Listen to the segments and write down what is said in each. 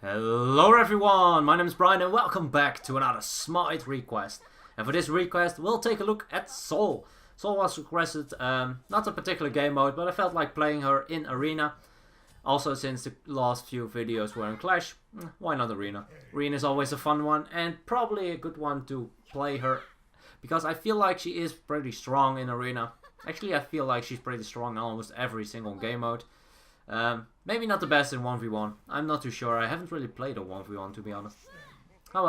Hello everyone, my name is Brian and welcome back to another Smite request. And for this request we'll take a look at Sol. Sol was requested, not a particular game mode, but I felt like playing her in Arena. Also, since the last few videos were in Clash, why not Arena? Arena is always a fun one and probably a good one to play her, because I feel like she is pretty strong in Arena. Actually, I feel like she's pretty strong in almost every single game mode. Maybe not the best in 1v1. I'm not too sure. I haven't really played a 1v1 to be honest. Oh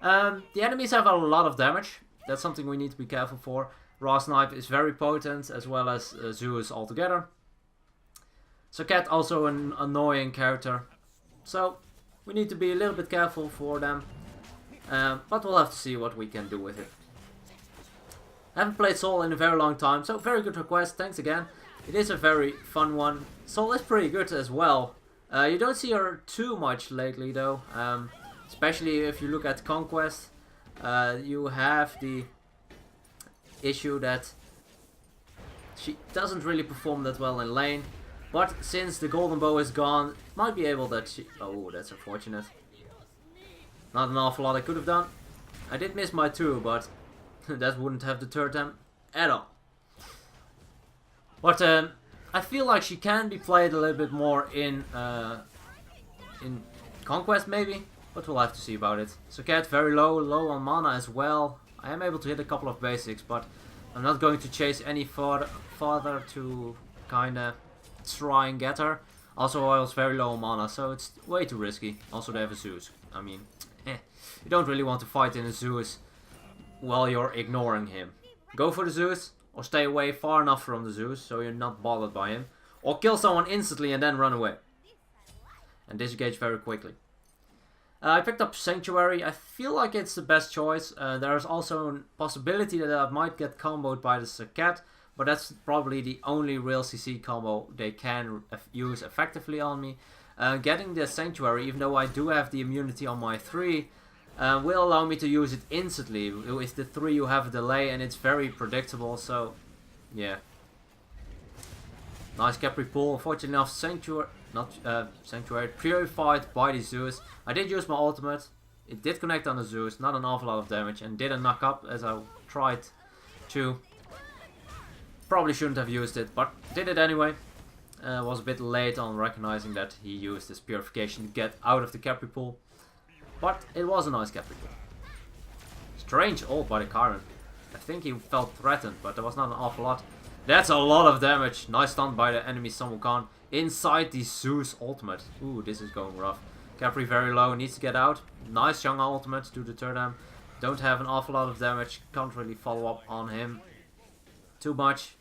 well. The enemies have a lot of damage. That's something we need to be careful for. Raw Snipe is very potent, as well as Zeus altogether. So Cat also an annoying character. So we need to be a little bit careful for them. But we'll have to see what we can do with it. I haven't played Sol in a very long time, so very good request. Thanks again. It is a very fun one. Sol is pretty good as well. You don't see her too much lately though. Especially if you look at Conquest. You have the issue that she doesn't really perform that well in lane. But since the golden bow is gone, might be able that she... Oh, that's unfortunate. Not an awful lot I could have done. I did miss my 2, but that wouldn't have deterred them at all. But I feel like she can be played a little bit more in Conquest maybe, but we'll have to see about it. So Cat very low on mana as well. I am able to hit a couple of basics, but I'm not going to chase any farther to kinda try and get her. Also, I was very low on mana, so it's way too risky. Also, they have a Zeus. I mean, you don't really want to fight in a Zeus while you're ignoring him. Go for the Zeus, or stay away far enough from the Zeus so you're not bothered by him. Or kill someone instantly and then run away. And disengage very quickly. I picked up Sanctuary. I feel like it's the best choice. There's also a possibility that I might get comboed by the Sakat. But that's probably the only real CC combo they can use effectively on me. Getting the Sanctuary, even though I do have the immunity on my 3... will allow me to use it instantly. With the 3 you have a delay and it's very predictable, so yeah. Nice Capri pull. Unfortunately enough, Sanctuary purified by the Zeus. I did use my ultimate. It did connect on the Zeus, not an awful lot of damage, and didn't knock up as I tried to. Probably shouldn't have used it, but did it anyway. Was a bit late on recognizing that he used this purification to get out of the Capri pool. But it was a nice Capri pool. Strange ult by the Karen. I think he felt threatened, but there was not an awful lot. That's a lot of damage. Nice stun by the enemy Samukan inside the Zeus ultimate. Ooh, this is going rough. Capri very low, needs to get out. Nice young ultimate to deter them. Don't have an awful lot of damage. Can't really follow up on him too much.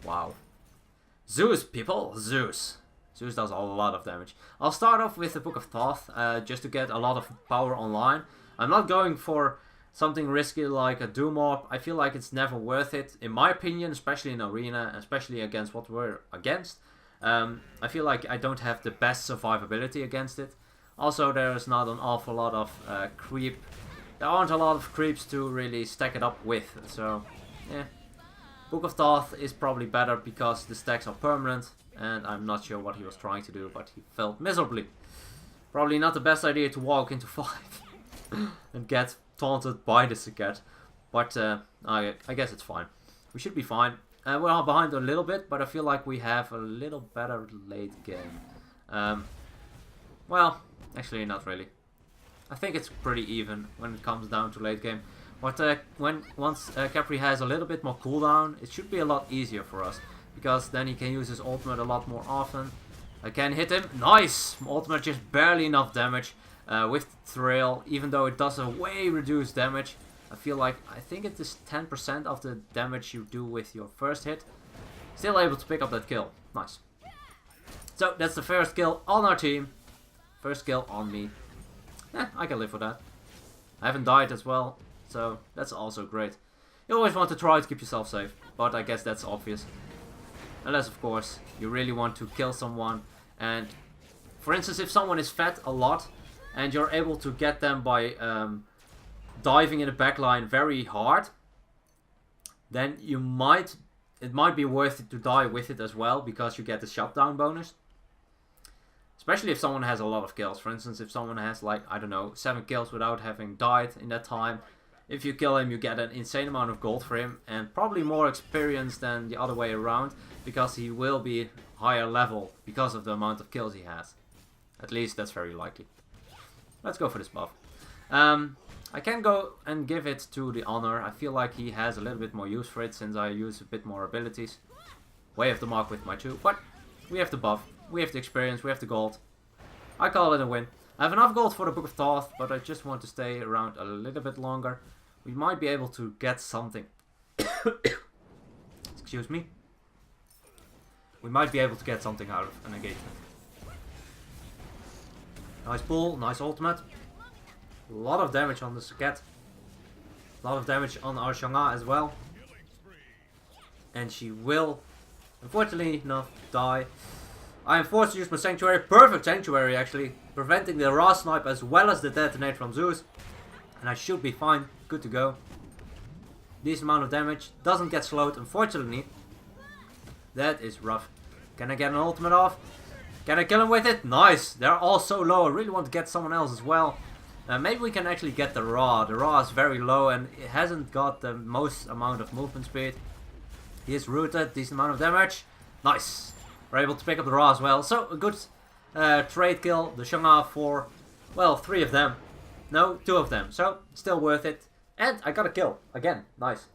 Wow. Zeus, people. Zeus. Zeus does a lot of damage. I'll start off with the Book of Thoth, just to get a lot of power online. I'm not going for something risky like a Doom Orb. I feel like it's never worth it, in my opinion, especially in Arena, especially against what we're against. I feel like I don't have the best survivability against it. Also, there's not an awful lot of creep. There aren't a lot of creeps to really stack it up with, so yeah. Book of Thoth is probably better because the stacks are permanent. And I'm not sure what he was trying to do, but he failed miserably. Probably not the best idea to walk into 5 and get taunted by the Sakat. But I guess it's fine. We should be fine. We're behind a little bit, but I feel like we have a little better late game. Well, actually not really. I think it's pretty even when it comes down to late game. But once Capri has a little bit more cooldown, it should be a lot easier for us. Because then he can use his ultimate a lot more often. I can hit him. Nice! Ultimate just barely enough damage with Thrill. Even though it does a way reduced damage. I think it is 10% of the damage you do with your first hit. Still able to pick up that kill. Nice. So that's the first kill on our team. First kill on me. I can live with that. I haven't died as well. So that's also great. You always want to try to keep yourself safe. But I guess that's obvious. Unless, of course, you really want to kill someone. And, for instance, if someone is fed a lot and you're able to get them by diving in the backline very hard, then it might be worth it to die with it as well, because you get the shutdown bonus. Especially if someone has a lot of kills. For instance, if someone has like, I don't know, 7 kills without having died in that time. If you kill him, you get an insane amount of gold for him. And probably more experience than the other way around. Because he will be higher level because of the amount of kills he has. At least that's very likely. Let's go for this buff. I can go and give it to the Honor. I feel like he has a little bit more use for it since I use a bit more abilities. Way of the mark with my 2. But we have the buff. We have the experience, we have the gold. I call it a win. I have enough gold for the Book of Thoth, but I just want to stay around a little bit longer. We might be able to get something. Excuse me. We might be able to get something out of an engagement. Nice pull, nice ultimate. A lot of damage on the Saket. A lot of damage on our Shanga as well. And she will, unfortunately enough, die. I am forced to use my Sanctuary. Perfect Sanctuary, actually. Preventing the Raw Snipe as well as the Detonate from Zeus. And I should be fine. Good to go. Decent amount of damage. Doesn't get slowed, unfortunately. That is rough. Can I get an ultimate off? Can I kill him with it? Nice. They're all so low. I really want to get someone else as well. Maybe we can actually get the Ra. The Ra is very low and it hasn't got the most amount of movement speed. He is rooted. Decent amount of damage. Nice. We're able to pick up the Ra as well. So, a good trade kill. The Shanga for, well, 3 of them. No, 2 of them. So, still worth it. And I got a kill. Again. Nice.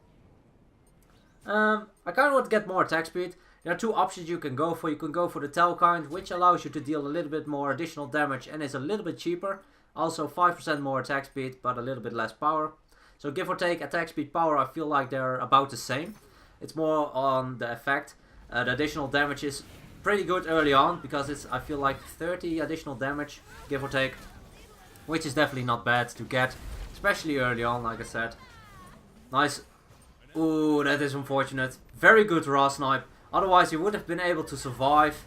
I kind of want to get more attack speed. There are 2 options you can go for. You can go for the Tau kind, which allows you to deal a little bit more additional damage and is a little bit cheaper. Also 5% more attack speed, but a little bit less power. So give or take attack speed, power, I feel like they're about the same. It's more on the effect. The additional damage is pretty good early on, because it's, I feel like 30 additional damage, give or take. Which is definitely not bad to get, especially early on, like I said. Nice. Ooh, that is unfortunate. Very good Raw Snipe. Otherwise you would have been able to survive.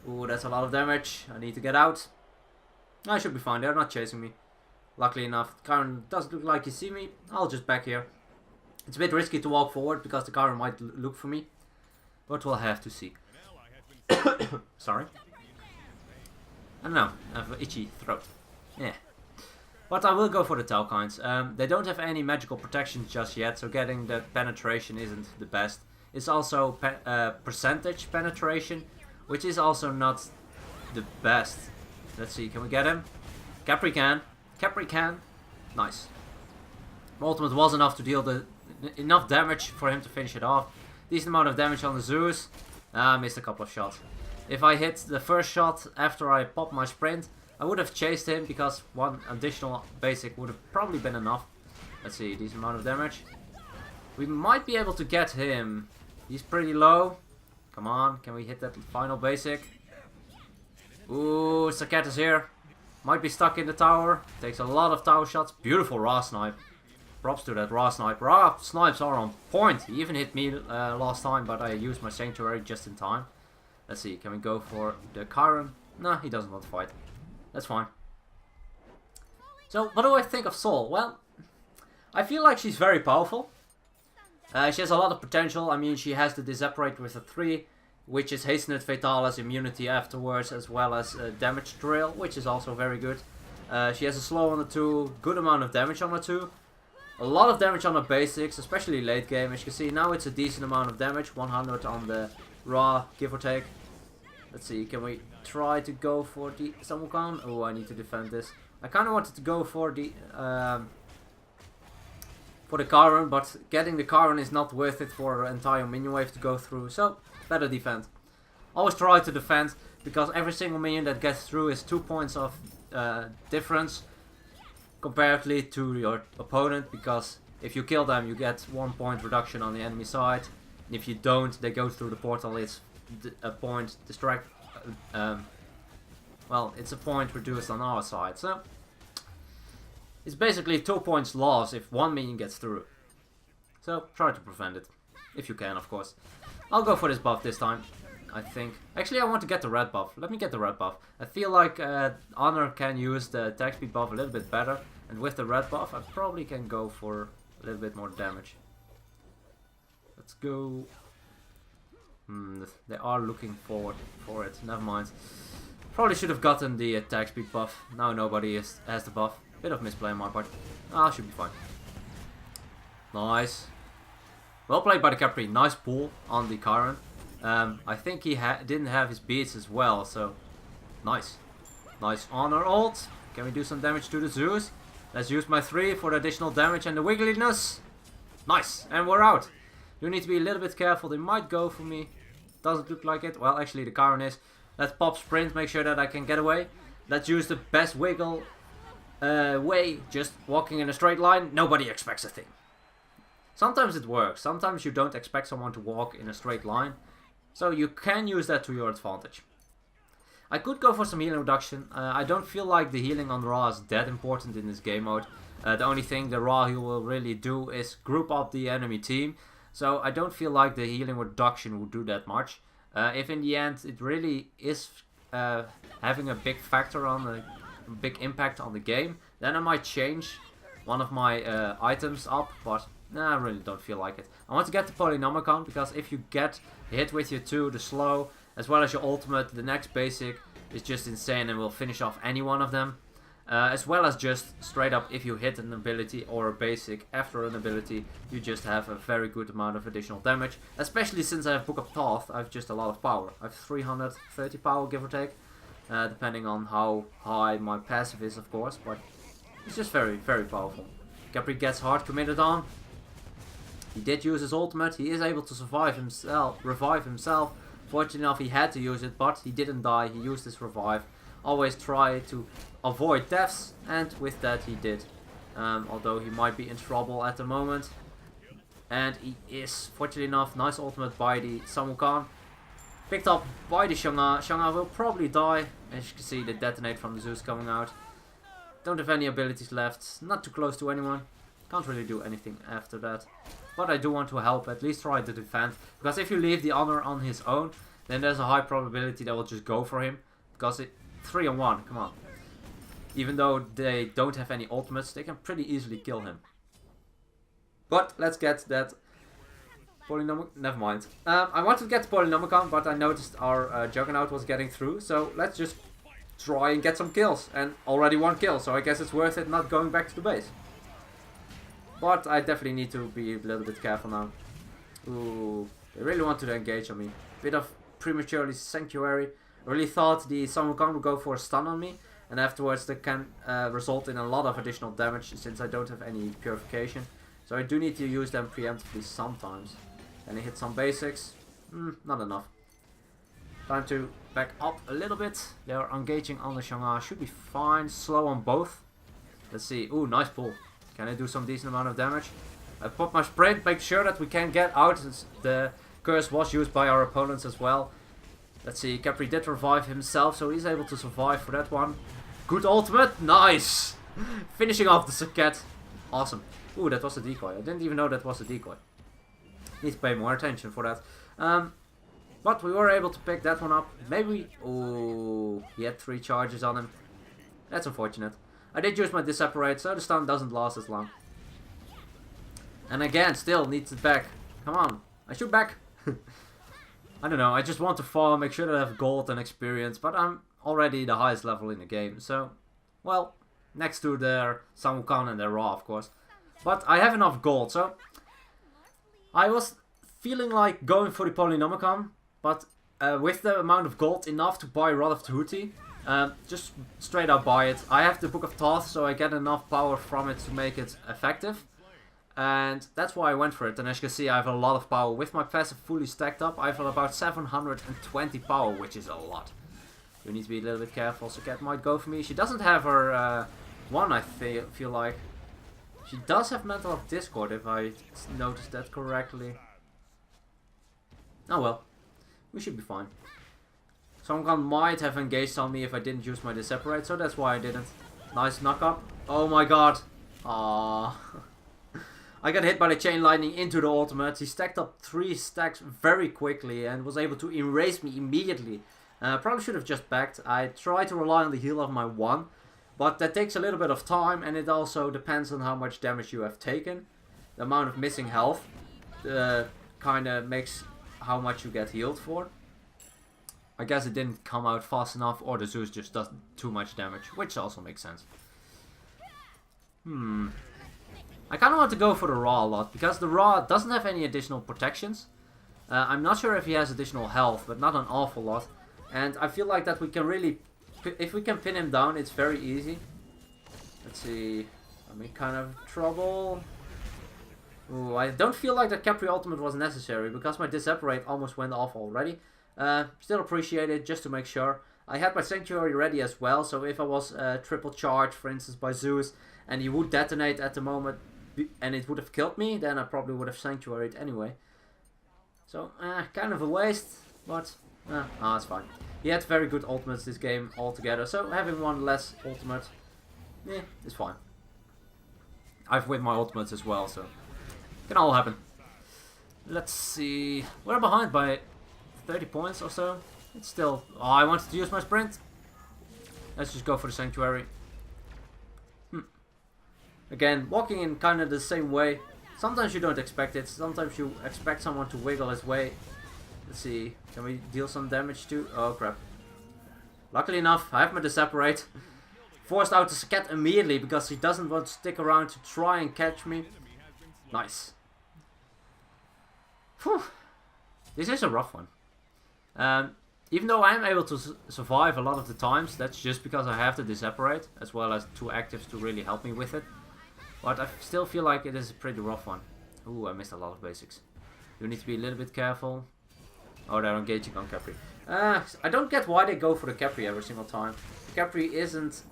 Ooh, that's a lot of damage. I need to get out. I should be fine. They're not chasing me. Luckily enough. Karen doesn't look like you see me. I'll just back here. It's a bit risky to walk forward because the Karen might look for me. But we'll have to see. Sorry. I don't know. I have an itchy throat. Yeah. But I will go for the Tau kinds. They don't have any magical protections just yet. So getting the penetration isn't the best. It's also percentage penetration. Which is also not the best. Let's see, can we get him? Capri can. Capri can. Nice. Ultimate was enough to deal enough damage for him to finish it off. Decent amount of damage on the Zeus. Missed a couple of shots. If I hit the first shot after I popped my sprint, I would have chased him because 1 additional basic would have probably been enough. Let's see, decent amount of damage. We might be able to get him. He's pretty low. Come on, can we hit that final basic? Ooh, Saket is here. Might be stuck in the tower. Takes a lot of tower shots. Beautiful Raw Snipe. Props to that Raw Snipe. Raw Snipes are on point. He even hit me last time, but I used my Sanctuary just in time. Let's see, can we go for the Chiron? Nah, he doesn't want to fight. That's fine. So, what do I think of Sol? Well, I feel like she's very powerful. She has a lot of potential. I mean, she has the Disapparate with a 3. Which is Hastened Fatalis, immunity afterwards, as well as damage drill, which is also very good. She has a slow on the 2, good amount of damage on the 2. A lot of damage on the basics, especially late game. As you can see, now it's a decent amount of damage, 100 on the Raw, give or take. Let's see, can we try to go for the Samukan? Oh, I need to defend this. I kind of wanted to go for the Karen, but getting the Karen is not worth it for an entire minion wave to go through, so better defend. Always try to defend, because every single minion that gets through is 2 points of difference comparatively to your opponent, because if you kill them you get 1 point reduction on the enemy side, and if you don't, they go through the portal, it's a point well, it's a point reduced on our side, so it's basically 2 points lost if 1 minion gets through. So try to prevent it, if you can, of course. I'll go for this buff this time, I think. Actually, I want to get the red buff. Let me get the red buff. I feel like Honor can use the attack speed buff a little bit better. And with the red buff, I probably can go for a little bit more damage. Let's go. They are looking forward for it. Never mind. Probably should have gotten the attack speed buff. Now nobody has the buff. Bit of misplay on my part. Ah, should be fine. Nice. Well played by the Capri. Nice pull on the Karen. I think he didn't have his beads as well, so nice. Nice honor ult. Can we do some damage to the Zeus? Let's use my 3 for the additional damage and the wiggliness. Nice. And we're out. You need to be a little bit careful. They might go for me. Doesn't look like it. Well, actually the Karen is. Let's pop sprint. Make sure that I can get away. Let's use the best wiggle way. Just walking in a straight line. Nobody expects a thing. Sometimes it works. Sometimes you don't expect someone to walk in a straight line. So you can use that to your advantage. I could go for some healing reduction. I don't feel like the healing on Ra is that important in this game mode. The only thing the Ra heal will really do is group up the enemy team. So I don't feel like the healing reduction will do that much. If in the end it really is having a big factor on a big impact on the game, then I might change one of my items up, but nah, I really don't feel like it. I want to get the Polynomicon, because if you get hit with your 2, the slow, as well as your ultimate, the next basic is just insane and will finish off any one of them. As well as just straight up, if you hit an ability or a basic after an ability, you just have a very good amount of additional damage. Especially since I have Book of Thoth, I have just a lot of power. I have 330 power, give or take. Depending on how high my passive is, of course, but it's just very, very powerful. Capri gets hard committed on. He did use his ultimate. He is able to revive himself. Fortunately enough, he had to use it, but he didn't die. He used his revive. Always try to avoid deaths, and with that he did. Although he might be in trouble at the moment. And he is, fortunately enough, nice ultimate by the Samukan. Picked up by the Shanga. Shanga will probably die. As you can see, the detonate from the Zeus coming out. Don't have any abilities left. Not too close to anyone. Can't really do anything after that. But I do want to help, at least try to defend. Because if you leave the honor on his own, then there's a high probability that will just go for him. Because 3 on 1, come on. Even though they don't have any ultimates, they can pretty easily kill him. But let's get that Polynomic. Never mind. I wanted to get the Polynomicon, but I noticed our Juggernaut was getting through. So let's just try and get some kills. And already 1 kill, so I guess it's worth it not going back to the base. But I definitely need to be a little bit careful now. Ooh, they really want to engage on me. Bit of prematurely Sanctuary. I really thought the Samukan would go for a stun on me. And afterwards that can result in a lot of additional damage, since I don't have any purification. So I do need to use them preemptively sometimes. And I hit some basics. Not enough. Time to back up a little bit. They are engaging on the Shanga. Should be fine. Slow on both. Let's see. Ooh, nice pull. Can I do some decent amount of damage? I pop my sprint, make sure that we can get out. The curse was used by our opponents as well. Let's see, Capri did revive himself, so he's able to survive for that one. Good ultimate, nice! Finishing off the Saket. Awesome. Ooh, that was a decoy. I didn't even know that was a decoy. Need to pay more attention for that. But we were able to pick that one up. Maybe... Ooh, he had 3 charges on him. That's unfortunate. I did use my Disseparate, so the stun doesn't last as long. And again, still needs it back. Come on, I shoot back. I don't know, I just want to farm, make sure that I have gold and experience, but I'm already the highest level in the game, so... Well, next to their Samukan and their Ra, of course. But I have enough gold, so... I was feeling like going for the Polynomicon, but with the amount of gold, enough to buy Rod of Tahuti. Just straight up buy it. I have the Book of Thoth, so I get enough power from it to make it effective. And that's why I went for it. And as you can see, I have a lot of power. With my passive fully stacked up, I have about 720 power, which is a lot. You need to be a little bit careful, so Cat might go for me. She doesn't have her one, I feel like. She does have Mantle of Discord, if I noticed that correctly. Oh well, we should be fine. Someone might have engaged on me if I didn't use my Disseparate, so that's why I didn't. Nice knock up. Oh my god. Aww. I got hit by the Chain Lightning into the ultimate. He stacked up 3 stacks very quickly and was able to erase me immediately. Probably should have just backed. I tried to rely on the heal of my 1, but that takes a little bit of time, and it also depends on how much damage you have taken. The amount of missing health kind of makes how much you get healed for. I guess it didn't come out fast enough, or the Zeus just does too much damage, which also makes sense. I kind of want to go for the Ra a lot, because the Ra doesn't have any additional protections. I'm not sure if he has additional health, but not an awful lot. And I feel like that we can really, if we can pin him down, it's very easy. Let's see, I'm in kind of trouble. Ooh, I don't feel like the Capri ultimate was necessary, because my Disapparate almost went off already. Still appreciate it, just to make sure. I had my Sanctuary ready as well, so if I was triple charged, for instance, by Zeus, and he would detonate at the moment, and it would have killed me, then I probably would have Sanctuaried anyway. So, kind of a waste, but it's fine. He had very good ultimates this game altogether, so having one less ultimate, it's fine. I've with my ultimates as well, so can all happen. Let's see, we're behind by 30 points or so. It's still, I wanted to use my sprint. Let's just go for the Sanctuary. Again, walking in kind of the same way. Sometimes you don't expect it. Sometimes you expect someone to wiggle his way. Let's see. Can we deal some damage too? Oh crap. Luckily enough, I have my Disapparate. Forced out to Sket immediately because he doesn't want to stick around to try and catch me. Nice. Whew. This is a rough one. Even though I am able to survive a lot of the times, that's just because I have the Disapparate, as well as 2 actives to really help me with it. But I still feel like it is a pretty rough one. Ooh, I missed a lot of basics. You need to be a little bit careful. Oh, they're engaging on Capri. I don't get why they go for the Capri every single time. Capri isn't...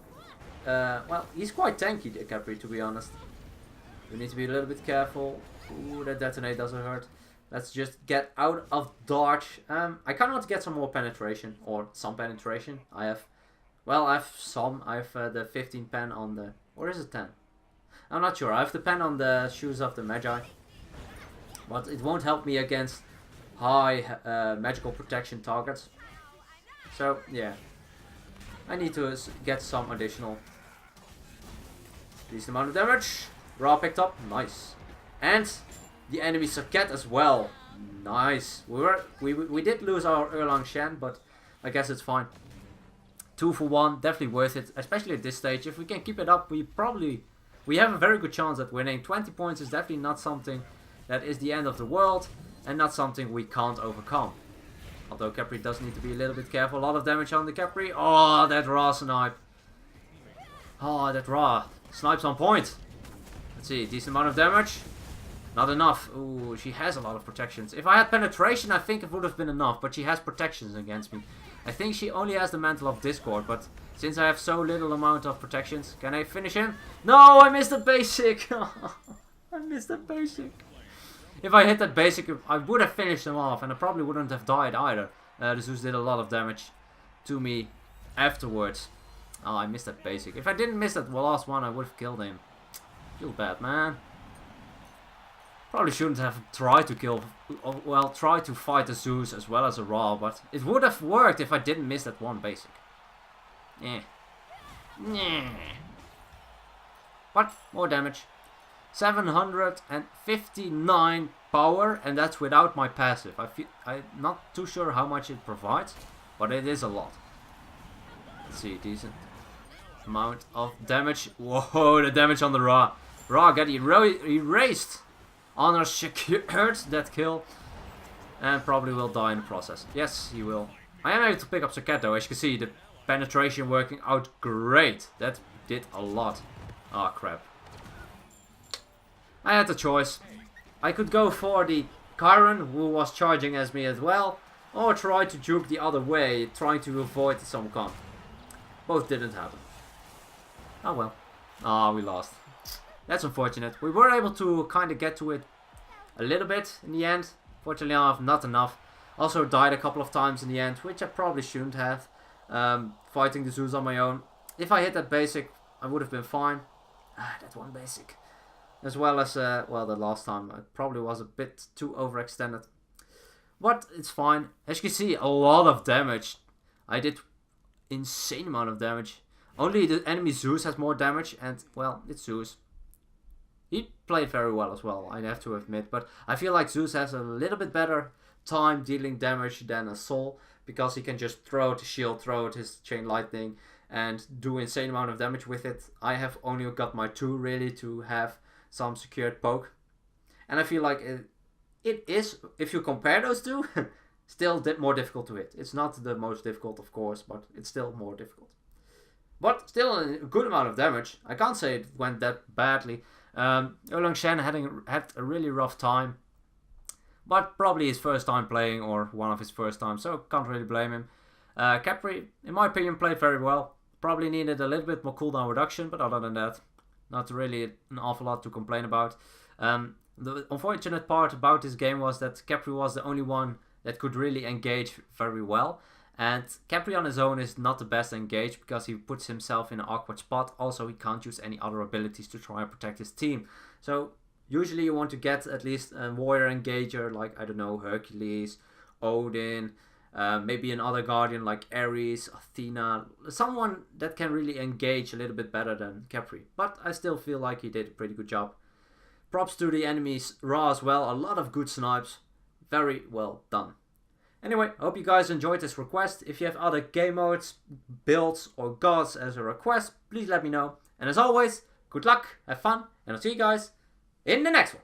well, he's quite tanky, the Capri, to be honest. You need to be a little bit careful. Ooh, that detonate doesn't hurt. Let's just get out of dodge. I kind of want to get some more penetration, or some penetration. I have some. I have the 15 pen on the... Or is it 10? I'm not sure. I have the pen on the Shoes of the Magi. But it won't help me against high magical protection targets. So, yeah. I need to get some additional. Decent amount of damage. Ra picked up. Nice. And the enemy Saket as well. Nice. We did lose our Erlang Shen, but I guess it's fine. 2 for 1. Definitely worth it. Especially at this stage. If we can keep it up, we have a very good chance at winning. 20 points is definitely not something that is the end of the world, and not something we can't overcome. Although Capri does need to be a little bit careful. A lot of damage on the Capri. Oh, that Ra snipe. Oh, that Ra. Snipes on point. Let's see, decent amount of damage. Not enough. Ooh, she has a lot of protections. If I had penetration, I think it would have been enough, but she has protections against me. I think she only has the Mantle of Discord, but since I have so little amount of protections, can I finish him? No, I missed the basic. I missed the basic. If I hit that basic, I would have finished him off, and I probably wouldn't have died either. The Zeus did a lot of damage to me afterwards. Oh, I missed that basic. If I didn't miss that last one, I would have killed him. Feel bad, man. Probably shouldn't have tried to kill, well, try to fight the Zeus as well as a Ra, but it would have worked if I didn't miss that one basic. Yeah. But more damage. 759 power, and that's without my passive. I'm not too sure how much it provides, but it is a lot. Let's see, decent amount of damage. Whoa, the damage on the Ra. Ra got erased. Honor secured that kill, and probably will die in the process. Yes, he will. I am able to pick up Saket though. As you can see, the penetration working out great. That did a lot. Ah, crap. I had the choice. I could go for the Chiron, who was charging as me as well, or try to juke the other way, trying to avoid some comp. Both didn't happen. Oh well. Ah, we lost. That's unfortunate. We were able to kind of get to it a little bit in the end. Fortunately not enough. Also died a couple of times in the end, which I probably shouldn't have. Fighting the Zeus on my own. If I hit that basic, I would have been fine. That one basic. As well as, well, the last time. It probably was a bit too overextended. But it's fine. As you can see, a lot of damage. I did insane amount of damage. Only the enemy Zeus has more damage, and, well, it's Zeus. He played very well as well, I have to admit. But I feel like Zeus has a little bit better time dealing damage than a Sol. because he can just throw out his shield, throw out his chain lightning, and do insane amount of damage with it. I have only got my 2 really to have some secured poke. And I feel like it is, if you compare those two, still more difficult to hit. It's not the most difficult, of course, but it's still more difficult. But still a good amount of damage. I can't say it went that badly. Erlang Shen had a really rough time. But probably his first time playing, or one of his first times, so can't really blame him. Capri, in my opinion, played very well. Probably needed a little bit more cooldown reduction, but other than that, not really an awful lot to complain about. The unfortunate part about this game was that Capri was the only one that could really engage very well. And Capri on his own is not the best engage because he puts himself in an awkward spot. Also, he can't use any other abilities to try and protect his team. So usually you want to get at least a warrior engager like, I don't know, Hercules, Odin, maybe another guardian like Ares, Athena, someone that can really engage a little bit better than Capri. But I still feel like he did a pretty good job. Props to the enemies Ra as well, a lot of good snipes, very well done. Anyway, I hope you guys enjoyed this request. If you have other game modes, builds or gods as a request, please let me know. And as always, good luck, have fun, and I'll see you guys in the next one.